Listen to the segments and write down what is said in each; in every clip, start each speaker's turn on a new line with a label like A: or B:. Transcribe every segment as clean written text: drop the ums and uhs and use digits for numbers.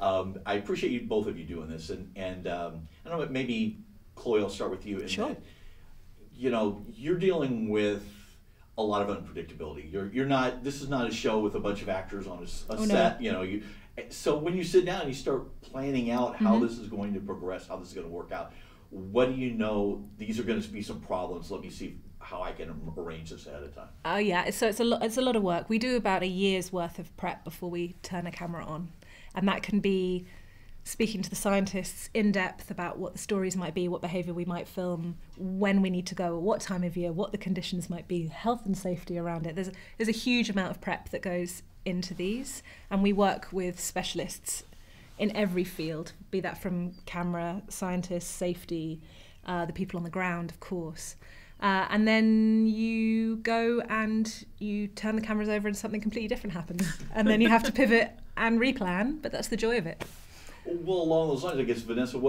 A: I appreciate you, both of you doing this, and I don't know, maybe Chloe, I'll start with you. In
B: Sure.
A: That, you know, you're dealing with a lot of unpredictability. You're not. This is not a show with a bunch of actors on a set. No. You know, so when you sit down and you start planning out how this is going to progress, how this is going to work out, what do you know? These are going to be some problems. Let me see how I can arrange this ahead of time.
B: Yeah, so it's a lot of work. We do about a year's worth of prep before we turn a camera on, and that can be speaking to the scientists in depth about what the stories might be, what behaviour we might film, when we need to go, what time of year, what the conditions might be, health and safety around it. There's a huge amount of prep that goes into these, and we work with specialists in every field, be that from camera, scientists, safety, the people on the ground, of course. And then you go and you turn the cameras over and something completely different happens. And then you have to pivot and replan, but that's the joy of it.
A: Well, along those lines, I guess, Vanessa,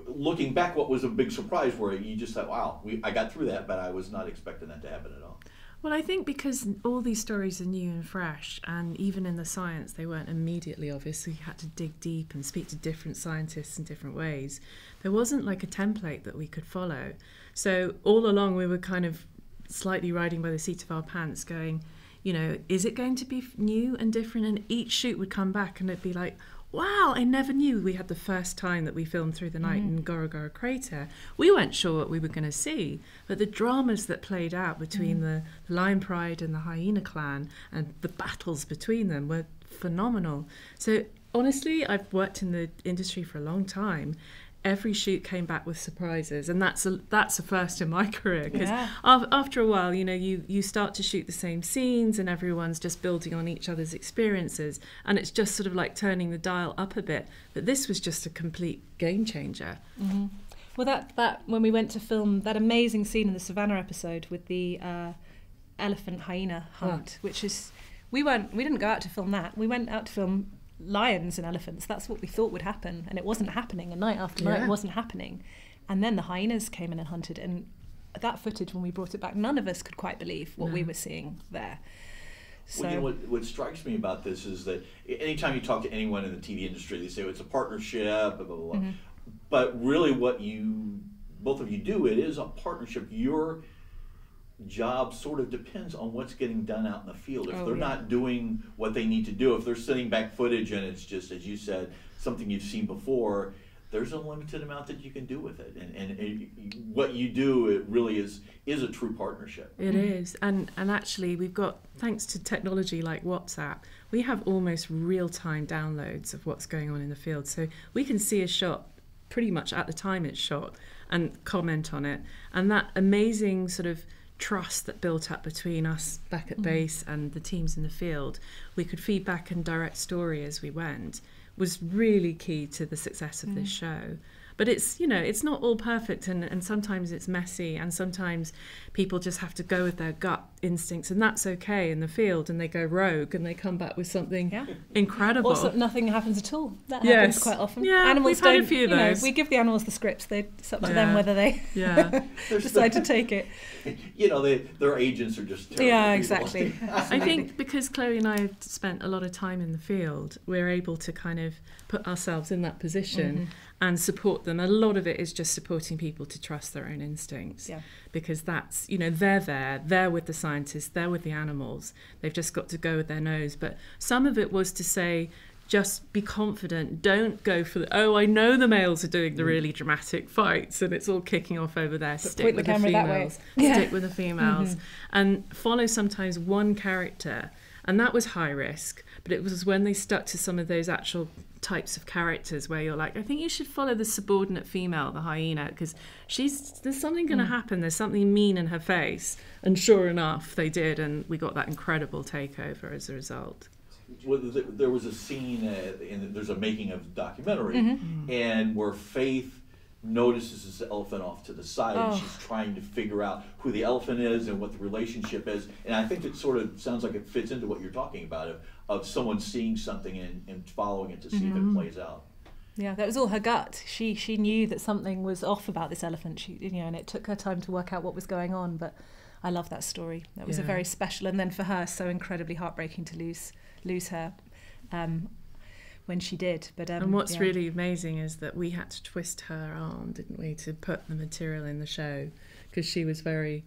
A: looking back, what was a big surprise where you just thought, wow, I got through that, but I was not expecting that to happen at all?
C: Well, I think because all these stories are new and fresh, and even in the science, they weren't immediately obvious, so you had to dig deep and speak to different scientists in different ways. There wasn't like a template that we could follow. So all along, we were kind of slightly riding by the seat of our pants going, you know, is it going to be new and different? And each shoot would come back and it'd be like, wow, I never knew we had the first time that we filmed Through the Night in Gorogoro Crater. We weren't sure what we were going to see, but the dramas that played out between the Lion Pride and the Hyena Clan and the battles between them were phenomenal. So honestly, I've worked in the industry for a long time. Every shoot came back with surprises, and that's a first in my career, because after a while, you know, you start to shoot the same scenes and everyone's just building on each other's experiences, and it's just sort of like turning the dial up a bit. But this was just a complete game changer.
B: Well, that when we went to film that amazing scene in the Savannah episode with the elephant hyena hunt, which is we didn't go out to film that. We went out to film lions and elephants. That's what we thought would happen, and it wasn't happening. And night after night it wasn't happening, and then the hyenas came in and hunted, and that footage, when we brought it back, none of us could quite believe what we were seeing there. So,
A: well, you know, what strikes me about this is that anytime you talk to anyone in the TV industry, they say, oh, it's a partnership, blah, blah, blah. But really what both of you do, it is a partnership. Your job sort of depends on what's getting done out in the field. If they're not doing what they need to do, if they're sending back footage and it's just, as you said, something you've seen before, there's a limited amount that you can do with it. And what you do, it really is a true partnership.
C: It is. And actually, we've got, thanks to technology like WhatsApp, we have almost real-time downloads of what's going on in the field. So we can see a shot pretty much at the time it's shot and comment on it. And that amazing sort of trust that built up between us back at base and the teams in the field, we could feed back and direct story as we went, was really key to the success of this show. But it's, you know, it's not all perfect, and sometimes it's messy, and sometimes people just have to go with their gut instincts, and that's okay in the field, and they go rogue and they come back with something incredible.
B: Or nothing happens at all. That happens quite often.
C: Yeah,
B: animals
C: we've had a few of those.
B: We give the animals the scripts. It's up to them whether they decide to take it.
A: You know, their agents are just terrible
B: Yeah,
A: people.
B: exactly.
C: I think because Chloe and I have spent a lot of time in the field, we're able to kind of put ourselves in that position and support them. A lot of it is just supporting people to trust their own instincts, because that's, you know, they're with the scientists, they're with the animals, they've just got to go with their nose. But some of it was to say, just be confident, don't go for I know the males are doing the really dramatic fights and it's all kicking off over there, stick with the females, stick with the females, and follow sometimes one character. And that was high risk, but it was when they stuck to some of those actual types of characters where you're like, I think you should follow the subordinate female, the hyena, because there's something going to happen, there's something mean in her face. And sure enough, they did, and we got that incredible takeover as a result.
A: Well, there was a scene, there's a making of documentary, and where Faith notices this elephant off to the side, and she's trying to figure out who the elephant is and what the relationship is. And I think it sort of sounds like it fits into what you're talking about, of someone seeing something and following it to see if it plays out.
B: Yeah, that was all her gut. She knew that something was off about this elephant. And it took her time to work out what was going on. But I love that story. That was a very special, and then for her, so incredibly heartbreaking to lose her. when she did. But
C: and what's really amazing is that we had to twist her arm, didn't we, to put the material in the show, because she was very,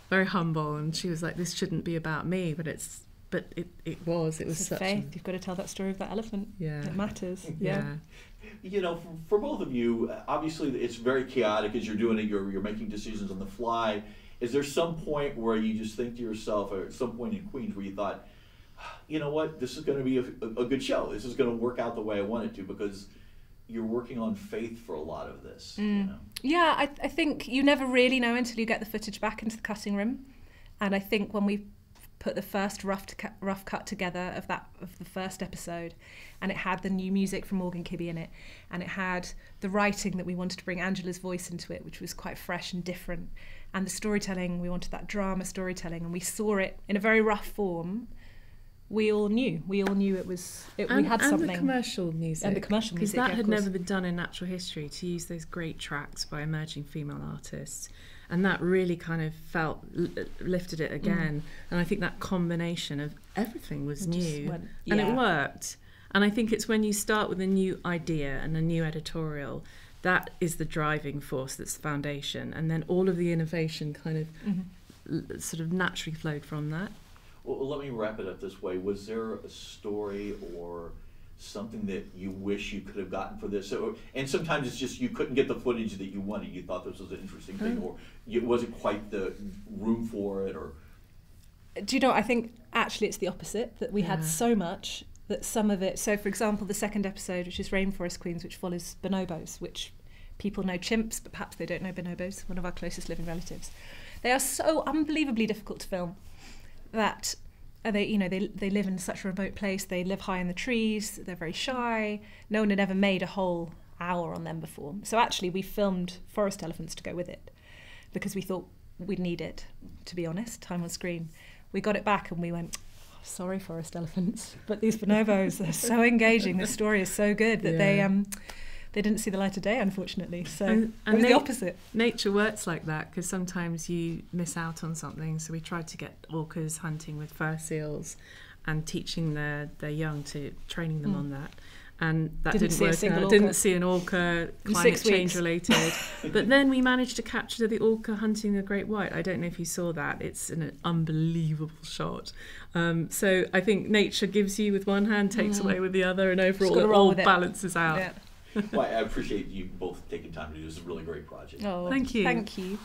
C: very humble, and she was like, "This shouldn't be about me," but it was such
B: faith. You've got to tell that story of that elephant.
C: Yeah,
B: it matters.
C: Yeah.
A: You know, for both of you, obviously it's very chaotic as you're doing it. You're making decisions on the fly. Is there some point where you just think to yourself, or at some point in Queens, where you thought, you know what, this is going to be a good show. This is going to work out the way I want it to, because you're working on faith for a lot of this. You know?
B: Yeah, I think you never really know until you get the footage back into the cutting room. And I think when we put the first rough cut together of the first episode, and it had the new music from Morgan Kibbe in it, and it had the writing that we wanted to bring Angela's voice into it, which was quite fresh and different, and the storytelling, we wanted that drama storytelling, and we saw it in a very rough form. We all knew we had something.
C: And the commercial music.
B: And the commercial music,
C: because that had never been done in natural history, to use those great tracks by emerging female artists. And that really kind of lifted it again. And I think that combination of everything was new. And it worked. And I think it's when you start with a new idea and a new editorial, that is the driving force, that's the foundation. And then all of the innovation kind of sort of naturally flowed from that.
A: Well, let me wrap it up this way. Was there a story or something that you wish you could have gotten for this? And sometimes it's just you couldn't get the footage that you wanted. You thought this was an interesting thing, or it wasn't quite the room for it, or...
B: Do you know, I think actually it's the opposite, that we had so much that some of it... So, for example, the second episode, which is Rainforest Queens, which follows bonobos, which people know chimps, but perhaps they don't know bonobos, one of our closest living relatives. They are so unbelievably difficult to film that... They live in such a remote place, they live high in the trees, they're very shy, no one had ever made a whole hour on them before. So actually we filmed forest elephants to go with it, because we thought we'd need it, to be honest, time on screen. We got it back and we went, oh, sorry forest elephants, but these bonobos, they're so engaging, the story is so good that they didn't see the light of day, unfortunately. So it was the opposite.
C: Nature works like that, because sometimes you miss out on something. So we tried to get orcas hunting with fur seals and teaching their young, to training them on that. And that didn't work out. Didn't see an orca, climate change related. But then we managed to capture the orca hunting a great white. I don't know if you saw that. It's an unbelievable shot. So I think nature gives you with one hand, takes away with the other, and overall it all balances out.
A: Well, I appreciate you both taking time to do this. It's a really great project.
B: Oh,
C: thank you.
B: Thank you.